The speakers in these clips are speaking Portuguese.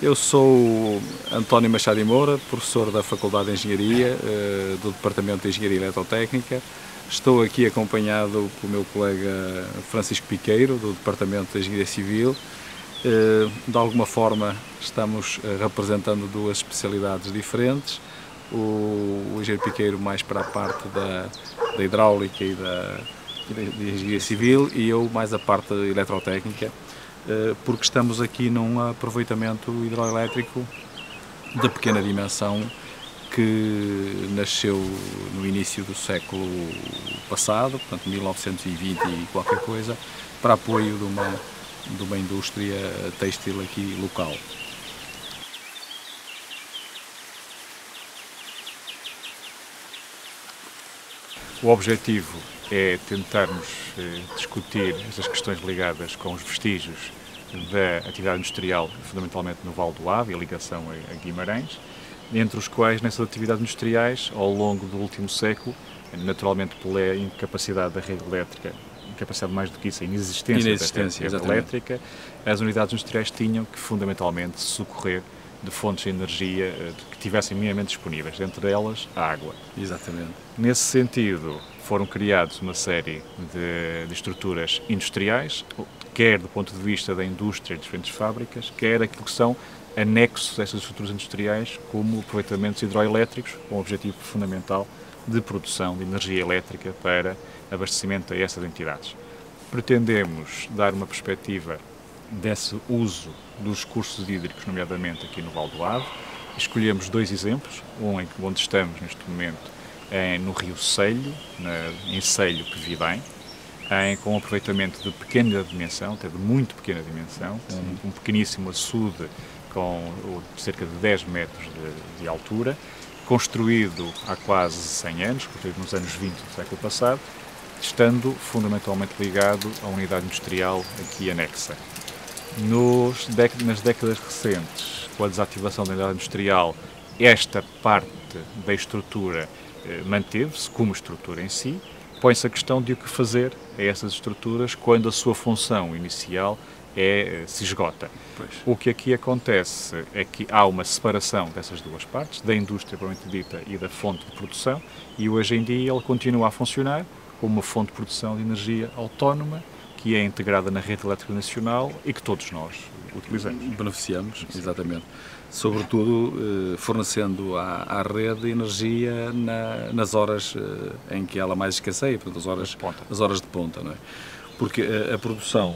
Eu sou António Machado e Moura, professor da Faculdade de Engenharia, do Departamento de Engenharia Eletrotécnica. Estou aqui acompanhado pelo meu colega Francisco Piqueiro, do Departamento de Engenharia Civil. De alguma forma estamos representando duas especialidades diferentes. O engenheiro Piqueiro mais para a parte da hidráulica e da engenharia civil e eu mais a parte eletrotécnica, porque estamos aqui num aproveitamento hidroelétrico de pequena dimensão que nasceu no início do século passado, portanto 1920 e qualquer coisa, para apoio de uma indústria têxtil aqui local. O objetivo é tentarmos discutir estas questões ligadas com os vestígios da atividade industrial, fundamentalmente no Val do Ave, e a ligação a Guimarães, entre os quais, nessas atividades industriais, ao longo do último século, naturalmente pela incapacidade da rede elétrica, incapacidade mais do que isso, a inexistência da rede elétrica, as unidades industriais tinham que, fundamentalmente, socorrer de fontes de energia que tivessem minimamente disponíveis, entre elas a água. Exatamente. Nesse sentido, foram criados uma série de estruturas industriais, quer do ponto de vista da indústria e diferentes fábricas, quer aquilo que são anexos a essas estruturas industriais, como aproveitamentos hidroelétricos, com o objetivo fundamental de produção de energia elétrica para abastecimento a essas entidades. Pretendemos dar uma perspectiva desse uso dos recursos hídricos, nomeadamente aqui no Val do Ave. Escolhemos dois exemplos, onde estamos neste momento no Rio Celho, em Celho Pevidém, com um aproveitamento de pequena dimensão, até de muito pequena dimensão, um pequeníssimo açude com cerca de 10 metros de altura, construído há quase 100 anos, construído nos anos 20 do século passado, estando fundamentalmente ligado à unidade industrial aqui anexa. Nas décadas recentes, com a desativação da unidade industrial, esta parte da estrutura manteve-se como estrutura em si. Põe-se a questão de o que fazer a essas estruturas quando a sua função inicial se esgota. Pois. O que aqui acontece é que há uma separação dessas duas partes, da indústria propriamente dita e da fonte de produção, e hoje em dia ele continua a funcionar como uma fonte de produção de energia autónoma, que é integrada na rede elétrica nacional e que todos nós utilizamos. Beneficiamos, exatamente. Sobretudo fornecendo à rede energia nas horas em que ela mais escasseia, portanto, as horas de ponta, não é? Porque a produção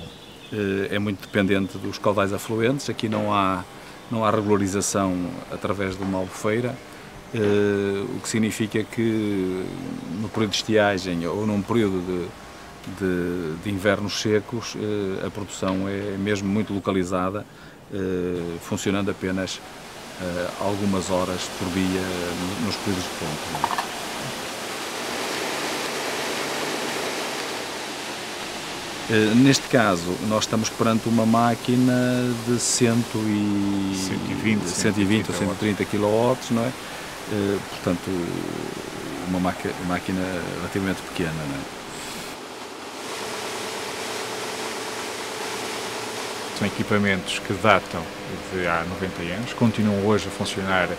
é muito dependente dos caudais afluentes, aqui não há regularização através de uma albufeira, o que significa que no período de estiagem ou num período de invernos secos, a produção é mesmo muito localizada, funcionando apenas algumas horas por dia nos períodos de ponta. Neste caso, nós estamos perante uma máquina de 120 ou 130 kW, não é? Portanto, uma máquina relativamente pequena, não é? São equipamentos que datam de há 90 anos, continuam hoje a funcionar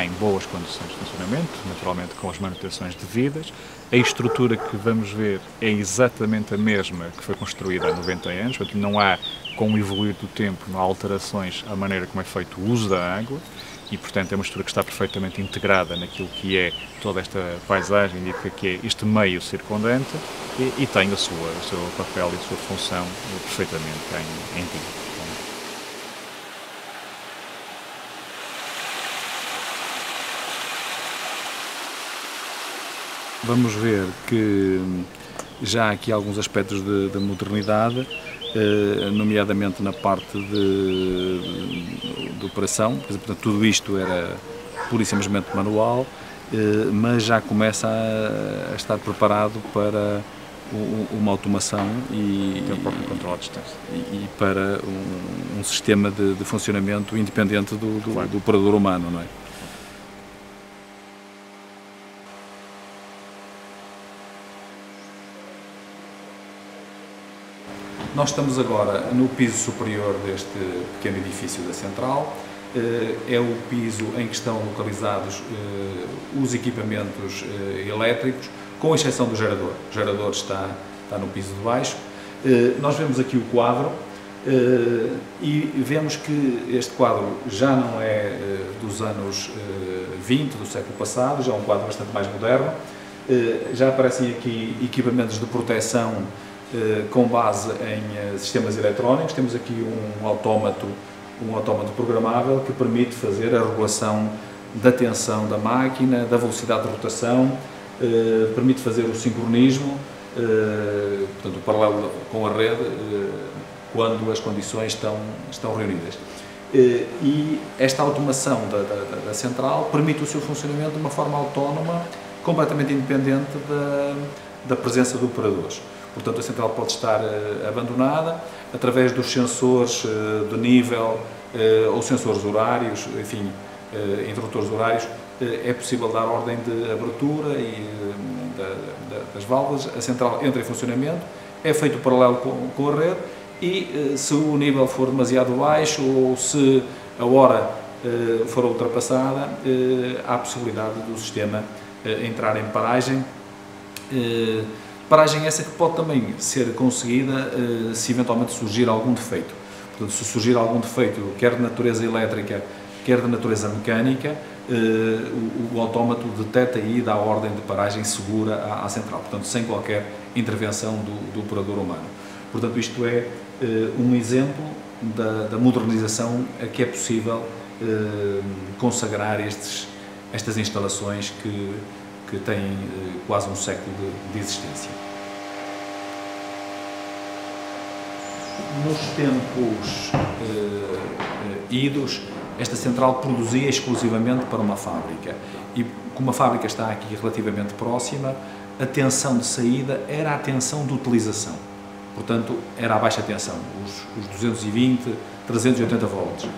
em boas condições de funcionamento, naturalmente com as manutenções devidas. A estrutura que vamos ver é exatamente a mesma que foi construída há 90 anos, portanto não há, com o evoluir do tempo, não há alterações à maneira como é feito o uso da água e, portanto, é uma estrutura que está perfeitamente integrada naquilo que é toda esta paisagem, indica que é este meio circundante e tem o seu papel e a sua função perfeitamente em dia. Vamos ver que já há aqui alguns aspectos de modernidade, nomeadamente na parte de operação. Portanto, tudo isto era pura e simplesmente manual, mas já começa a estar preparado para uma automação e o próprio controle à distância. E para um sistema de funcionamento independente do operador humano, não é? Nós estamos agora no piso superior deste pequeno edifício da central. é o piso em que estão localizados os equipamentos elétricos, com exceção do gerador. O gerador está no piso de baixo. Nós vemos aqui o quadro e vemos que este quadro já não é dos anos 20 do século passado, já é um quadro bastante mais moderno. Já aparecem aqui equipamentos de proteção com base em sistemas eletrónicos. Temos aqui um autómato programável que permite fazer a regulação da tensão da máquina, da velocidade de rotação, permite fazer o sincronismo, portanto, o paralelo com a rede, quando as condições estão reunidas. E esta automação da central permite o seu funcionamento de uma forma autónoma, completamente independente da presença de operadores. Portanto, a central pode estar abandonada, através dos sensores de nível ou sensores horários, enfim, interruptores horários, é possível dar ordem de abertura e das válvulas. A central entra em funcionamento, é feito o paralelo com a rede e, se o nível for demasiado baixo ou se a hora for ultrapassada, há a possibilidade do sistema entrar em paragem. Paragem essa que pode também ser conseguida se eventualmente surgir algum defeito. Portanto, se surgir algum defeito, quer de natureza elétrica, quer de natureza mecânica, o autómato detecta e dá ordem de paragem segura à central, portanto, sem qualquer intervenção do operador humano. Portanto, isto é um exemplo da modernização a que é possível consagrar estas instalações que têm quase um século de existência. Nos tempos idos, esta central produzia exclusivamente para uma fábrica e, como a fábrica está aqui relativamente próxima, a tensão de saída era a tensão de utilização, portanto era a baixa tensão, os 220, 380 volts.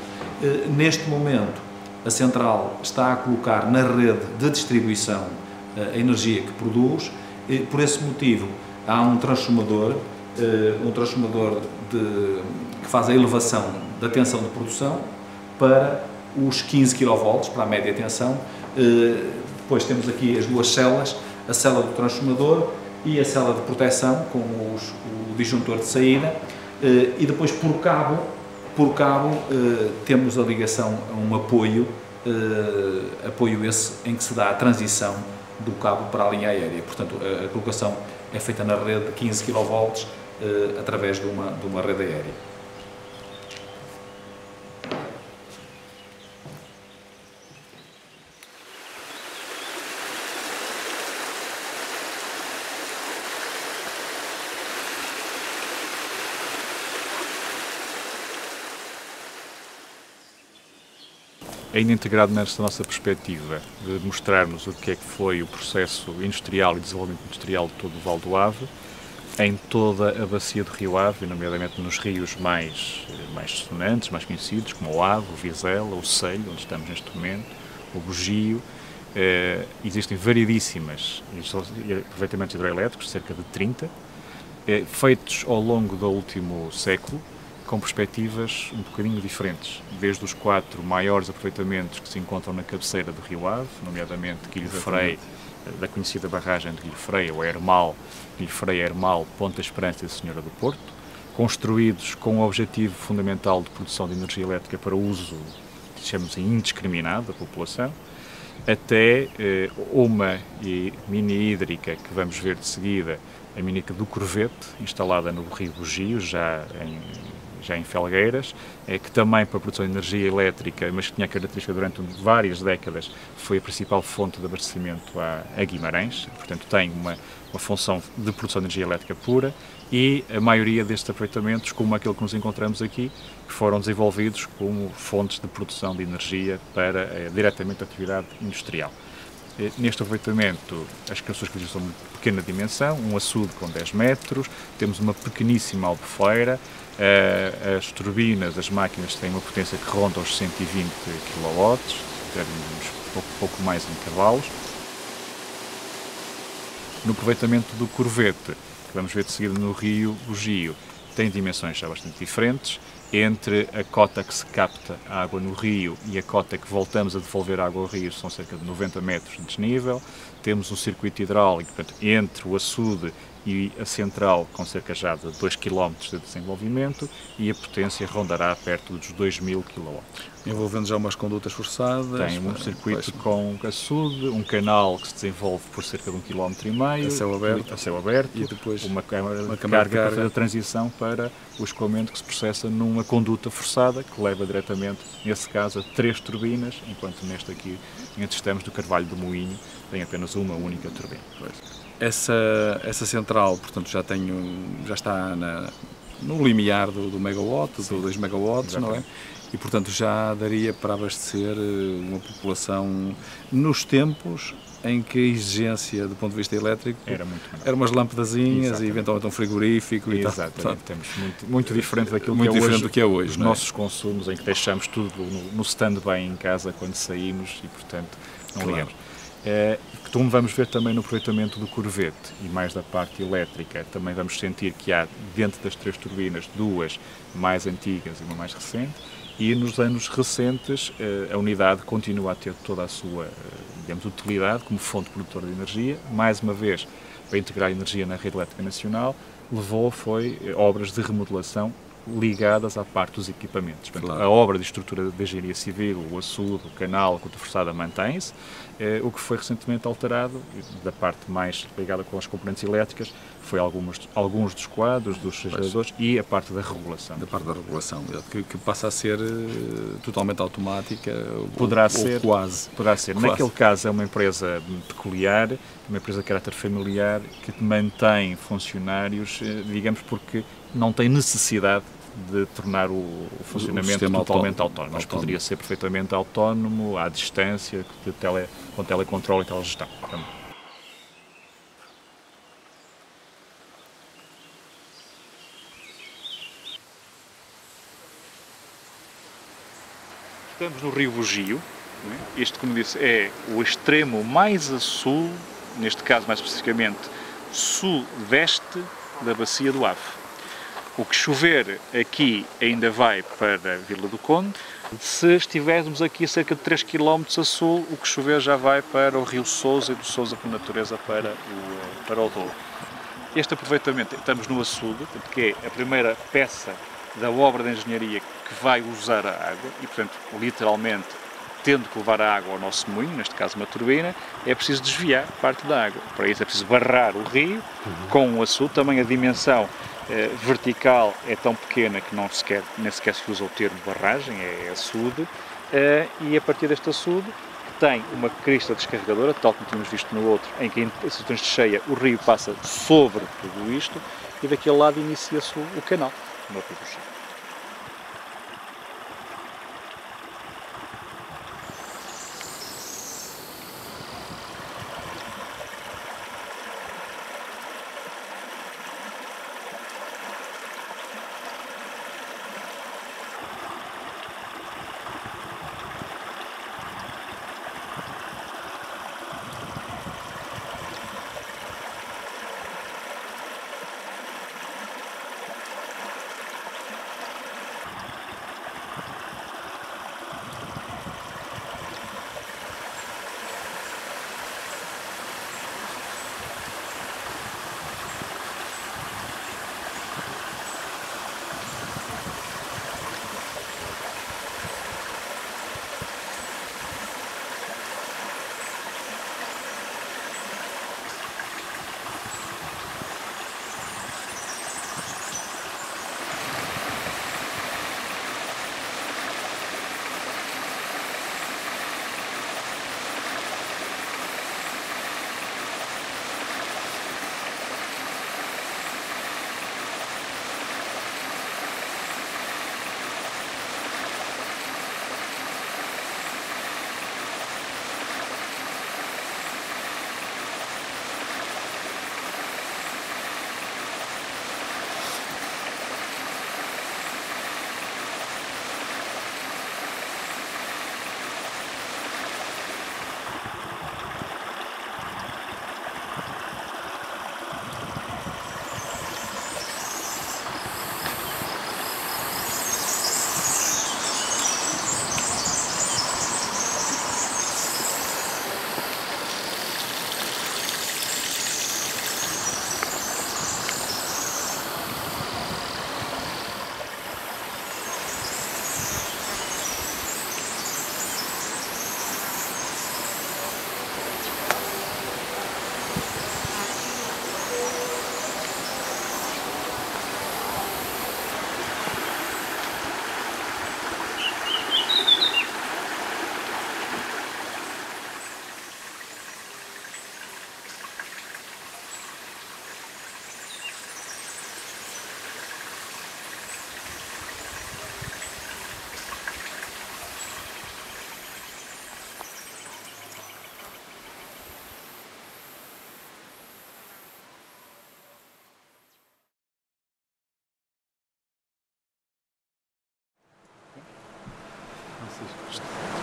Neste momento, a central está a colocar na rede de distribuição a energia que produz, e, por esse motivo, há um transformador que faz a elevação da tensão de produção para os 15 kV, para a média tensão. Depois temos aqui as duas celas, a cela do transformador e a cela de proteção com o disjuntor de saída, e depois por cabo temos a ligação a um apoio esse em que se dá a transição do cabo para a linha aérea. Portanto, a colocação é feita na rede de 15 kV através de uma rede aérea. Ainda integrado nesta nossa perspectiva de mostrarmos o que é que foi o processo industrial e desenvolvimento industrial de todo o Val do Ave, em toda a bacia do Rio Ave, nomeadamente nos rios mais sonantes, mais conhecidos, como o Ave, o Vizela, o Selho, onde estamos neste momento, o Bugio. Existem variedíssimas aproveitamentos hidroelétricos, cerca de 30, feitos ao longo do último século, com perspectivas um bocadinho diferentes, desde os 4 maiores aproveitamentos que se encontram na cabeceira do Rio Ave, nomeadamente Guilho Frei, da conhecida barragem de Guilho Frei, o Hermal, Guilho Frei, Hermal, Ponta Esperança e Senhora do Porto, construídos com o objetivo fundamental de produção de energia elétrica para uso, chamamos indiscriminado, da população, até uma mini hídrica que vamos ver de seguida, a mini do Corvete, instalada no Rio Bugio, já em Felgueiras, que também para a produção de energia elétrica, mas que tinha a característica durante várias décadas, foi a principal fonte de abastecimento a Guimarães, portanto tem uma função de produção de energia elétrica pura, e a maioria destes aproveitamentos, como aquele que nos encontramos aqui, que foram desenvolvidos como fontes de produção de energia para diretamente a atividade industrial. Neste aproveitamento, as construções que são de pequena dimensão, um açude com 10 metros, temos uma pequeníssima albufeira, as turbinas, as máquinas têm uma potência que ronda os 120 kW, temos pouco mais em cavalos. No aproveitamento do Corvete, que vamos ver de seguida no Rio Bugio, tem dimensões já bastante diferentes, entre a cota que se capta a água no rio e a cota que voltamos a devolver água ao rio são cerca de 90 metros de desnível. Temos um circuito hidráulico, portanto, entre o açude e a central com cerca já de 2 km de desenvolvimento, e a potência rondará perto dos 2000 kW. Envolvendo já umas condutas forçadas. Tem um circuito com açude, um canal que se desenvolve por cerca de 1,5 km, a céu aberto, e depois uma câmara de carga para fazer a transição para o escoamento, que se processa numa conduta forçada que leva diretamente, nesse caso, a 3 turbinas, enquanto neste aqui, em que estamos do Carvalho do Moinho, tem apenas uma única turbina. Essa central, portanto, já está no limiar do megawatt, do 2 megawatts, não é? E, portanto, já daria para abastecer uma população nos tempos em que a exigência do ponto de vista elétrico era muito menor. Eram umas lâmpadazinhas e eventualmente um frigorífico e tal. Exatamente, temos muito diferente daquilo muito que é diferente hoje, do que é hoje, os não é? nossos consumos, em que deixamos tudo no stand-by em casa quando saímos e, portanto, não ligamos. Como vamos ver também no aproveitamento do corvete e mais da parte elétrica, também vamos sentir que há dentro das 3 turbinas 2 mais antigas e uma mais recente, e nos anos recentes a unidade continua a ter toda a sua digamos, utilidade como fonte produtora de energia. Mais uma vez, para integrar energia na rede elétrica nacional, foi obras de remodelação ligadas à parte dos equipamentos. Portanto, claro. A obra de estrutura de engenharia civil, o açude, o canal, a conta forçada mantém-se. O que foi recentemente alterado, da parte mais ligada com as componentes elétricas, foi alguns dos quadros, dos geradores e a parte da regulação. Da parte da regulação, que passa a ser totalmente automática, Poderá ser. Quase. Naquele caso é uma empresa peculiar, uma empresa de caráter familiar, que mantém funcionários, digamos, porque não tem necessidade de tornar o funcionamento totalmente autónomo. Mas poderia ser perfeitamente autónomo, à distância, com telecontrole e telegestão. Estamos no Rio Bugio. Este, como disse, é o extremo mais a sul, neste caso mais especificamente sudeste da bacia do Ave. O que chover aqui ainda vai para a Vila do Conde. Se estivermos aqui a cerca de 3 km a sul, o que chover já vai para o Rio Sousa e do Sousa por natureza para o Douro. Este aproveitamento, estamos no açude, que é a primeira peça da obra de engenharia que vai usar a água e, portanto, literalmente, tendo que levar a água ao nosso moinho, neste caso uma turbina, é preciso desviar parte da água. Para isso é preciso barrar o rio com o açude. Também a dimensão vertical é tão pequena que nem sequer se usa o termo barragem, é açude, e a partir deste açude, que tem uma crista descarregadora, tal como tínhamos visto no outro, em que em situações de cheia o rio passa sobre tudo isto, e daquele lado inicia-se o canal, no Rio Bugio.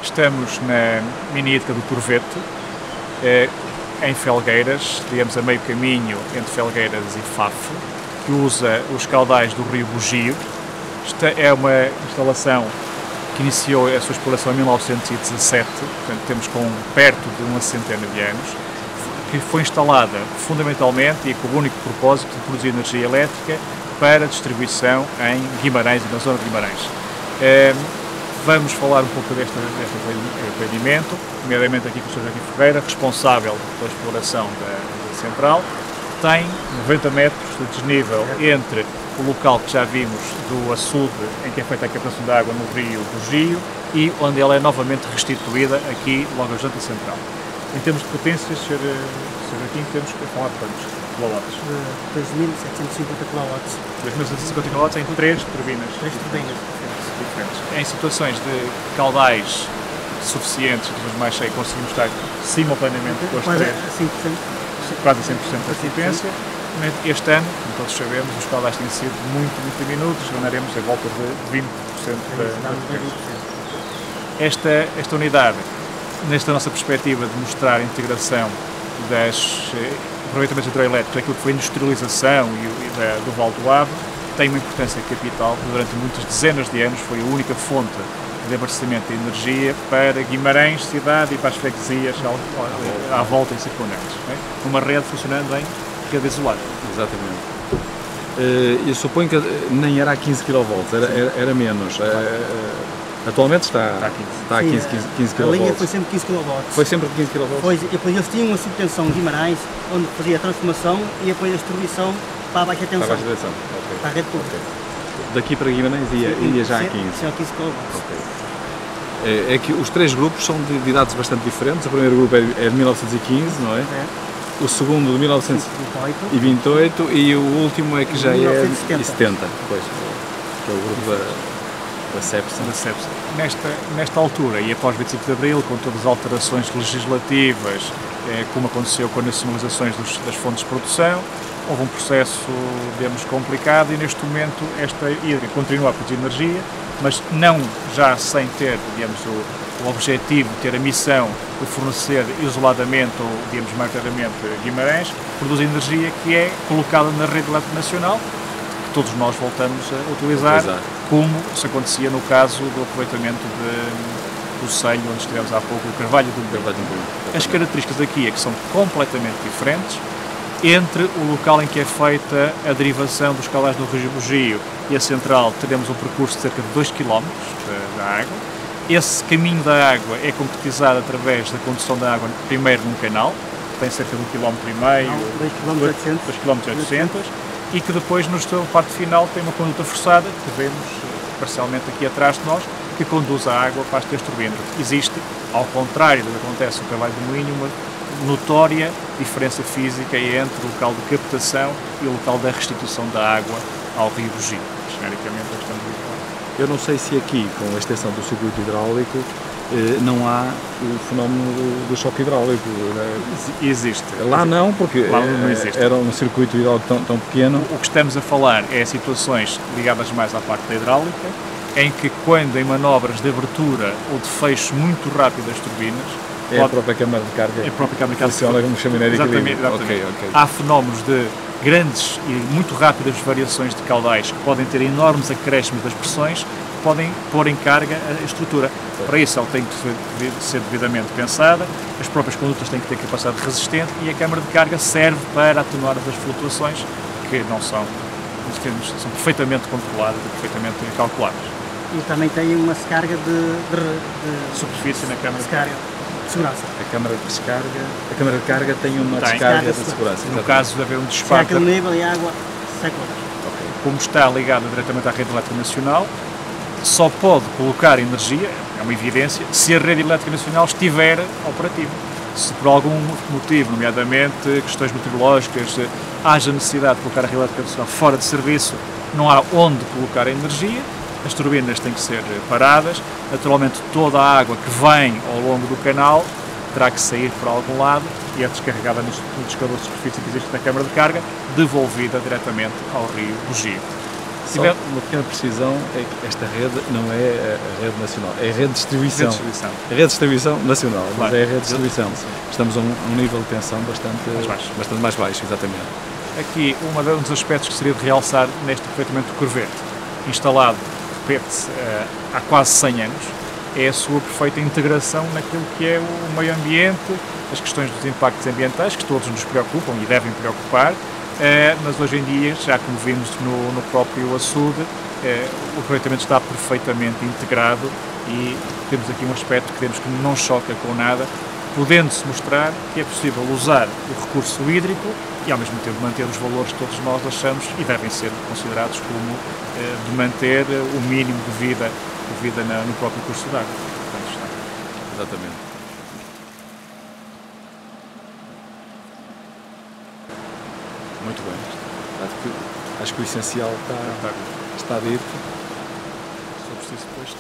Estamos na mini hídrica do Torvete, em Felgueiras, digamos a meio caminho entre Felgueiras e Faf, que usa os caudais do rio Bugio. Esta é uma instalação que iniciou a sua exploração em 1917, portanto temos perto de uma centena de anos, que foi instalada fundamentalmente e com o único propósito de produzir energia elétrica para distribuição em Guimarães e na zona de Guimarães. Vamos falar um pouco deste empreendimento, nomeadamente aqui com o Sr. Joaquim Ferreira, responsável pela exploração da central. Tem 90 metros de desnível entre o local que já vimos do açude, em que é feita a captação de água no rio Bugio, e onde ela é novamente restituída aqui logo junto à central. Em termos de potências, Sr. Joaquim, temos que falar de quantos quilowatts? 2.750 kW. 2.750 kW em três turbinas. Diferentes. Em situações de caudais suficientes, mas mais cheios, conseguimos estar simultaneamente com as três, quase 100% da potência. Este ano, como todos sabemos, os caudais têm sido muito diminutos, ganharemos a volta de 20% da potência. Esta unidade, nesta nossa perspectiva de mostrar a integração das aproveitamentos hidroelétricos, aquilo que foi a industrialização do Val do Ave, tem uma importância capital, que durante muitas dezenas de anos foi a única fonte de abastecimento de energia para Guimarães, cidade, e para as freguesias à volta e circundantes. Uma rede funcionando em rede isolada. Exatamente. Eu suponho que nem era a 15 kV, era menos. Atualmente está a 15 kV. A linha foi sempre 15 kV. Foi sempre 15 kV? Pois, e depois eles tinham uma subtensão em Guimarães, onde fazia a transformação e depois a distribuição para a baixa tensão. Para a baixa tensão, ok. Para a rede pública. Daqui para Guimarães ia já a 15. Sim, a 15 kV. É que os três grupos são de idades bastante diferentes. O primeiro grupo é de 1915, não é? O segundo de 1928 e o último é que já é de 70. Pois, que é o grupo da CEPSA. Nesta altura, e após 25 de Abril, com todas as alterações legislativas, como aconteceu com as nacionalizações das fontes de produção, houve um processo, digamos, complicado, e neste momento esta hídrica continua a produzir energia, mas não já sem ter, digamos, o objetivo de ter a missão de fornecer isoladamente ou, digamos, maioritariamente Guimarães, produz energia que é colocada na rede elétrica nacional, que todos nós voltamos a utilizar, como se acontecia no caso do aproveitamento do Selho, onde estivemos há pouco, o Carvalho do Moinho. As características aqui é que são completamente diferentes entre o local em que é feita a derivação dos caudais do rio Bugio e a central. Teremos um percurso de cerca de 2 km da água. Esse caminho da água é concretizado através da condução da água primeiro num canal, que tem cerca de 1,5 km, 2,8 km, e que depois, na sua parte final, tem uma conduta forçada, que vemos parcialmente aqui atrás de nós, que conduz a água para as três turbinas. Existe, ao contrário do que acontece no Carvalho do Moinho, uma notória diferença física entre o local de captação e o local da restituição da água ao rio Bugio. Genericamente, estamos a falar. Eu não sei se aqui, com a extensão do circuito hidráulico, não há o fenómeno do choque hidráulico. Existe. Lá não, porque lá não existe. Era um circuito hidráulico tão pequeno. O que estamos a falar é situações ligadas mais à parte da hidráulica, em que, quando em manobras de abertura ou de fecho muito rápido das turbinas, a própria câmara de carga. É a própria câmara de carga. Funciona como chaminé de equilíbrio. Exatamente. Há fenómenos de grandes e muito rápidas variações de caudais que podem ter enormes acréscimos das pressões, que podem pôr em carga a estrutura. Para isso, ela tem que ser devidamente pensada, as próprias condutas têm que ter capacidade resistente e a câmara de carga serve para atenuar as flutuações, que não são perfeitamente controladas e perfeitamente calculadas. E também tem uma descarga de superfície na câmara de carga. Segurança. A câmara de descarga, a câmara de carga tem uma descarga de segurança. No caso de haver um disparo. Se há aquele nível e a água seca. Como está ligada diretamente à rede elétrica nacional, só pode colocar energia, é uma evidência, se a rede elétrica nacional estiver operativa. Se por algum motivo, nomeadamente questões meteorológicas, haja necessidade de colocar a rede elétrica nacional fora de serviço, não há onde colocar a energia, as turbinas têm que ser paradas, naturalmente toda a água que vem ao longo do canal terá que sair por algum lado e é descarregada no descarregador de superfície que existe na câmara de carga, devolvida diretamente ao rio Bugio. Só uma pequena precisão, é que esta rede não é a rede nacional, é a rede de distribuição. A rede de distribuição nacional, mas é a rede de distribuição. Estamos a um nível de tensão bastante mais baixo, exatamente. Aqui, um dos aspectos que seria de realçar neste aproveitamento do Corvette, instalado, repete-se, há quase 100 anos, é a sua perfeita integração naquilo que é o meio ambiente, as questões dos impactos ambientais, que todos nos preocupam e devem preocupar, mas hoje em dia, já como vimos no próprio açude, o aproveitamento está perfeitamente integrado e temos aqui um aspecto que temos que não choca com nada, podendo-se mostrar que é possível usar o recurso hídrico e ao mesmo tempo manter os valores que todos nós achamos e devem ser considerados como de manter o mínimo de vida no próprio curso d'água. Exatamente. Muito bem. Acho que o essencial está dito. Se for preciso depois,